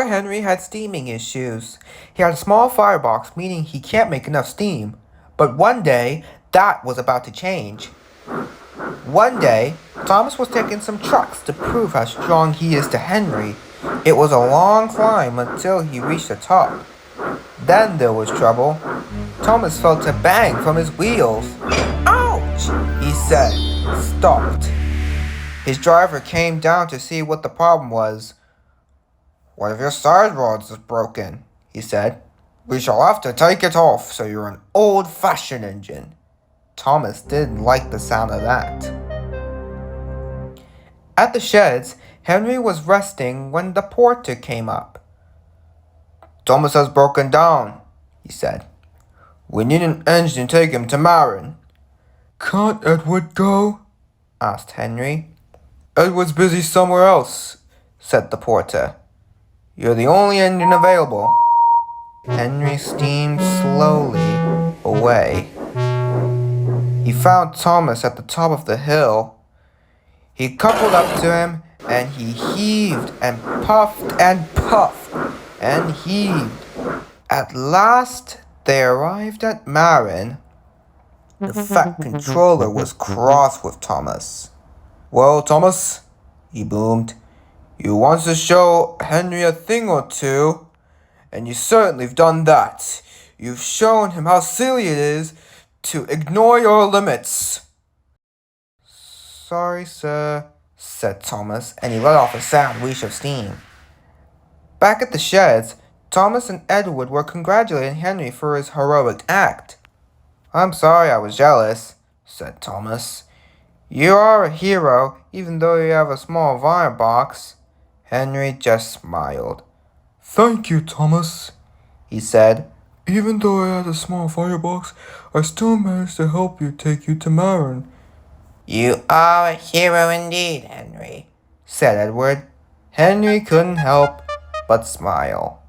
Poor Henry had steaming issues. He had a small firebox, meaning he can't make enough steam. But one day, that was about to change. One day, Thomas was taking some trucks to prove how strong he is to Henry. It was a long climb until he reached the top. Then there was trouble. Thomas felt a bang from his wheels. Ouch! He said, stopped. His driver came down to see what the problem was. One of your side rods is broken, he said. We shall have to take it off so you're an old-fashioned engine. Thomas didn't like the sound of that. At the sheds, Henry was resting when the porter came up. Thomas has broken down, he said. We need an engine to take him to Marin. Can't Edward go? Asked Henry. Edward's busy somewhere else, said the porter. You're the only engine available. Henry steamed slowly away. He found Thomas at the top of the hill. He coupled up to him and he heaved and puffed and heaved. At last they arrived at Marin. The fat controller was cross with Thomas. Well, Thomas, he boomed, you want to show Henry a thing or two, and you certainly have done that. You've shown him how silly it is to ignore your limits. Sorry, sir, said Thomas, and he let off a sound whoosh of steam. Back at the sheds, Thomas and Edward were congratulating Henry for his heroic act. I'm sorry I was jealous, said Thomas. You are a hero, even though you have a small firebox. Henry just smiled. Thank you, Thomas, he said. Even though I had a small firebox, I still managed to help you take you to Marin. You are a hero indeed, Henry, said Edward. Henry couldn't help but smile.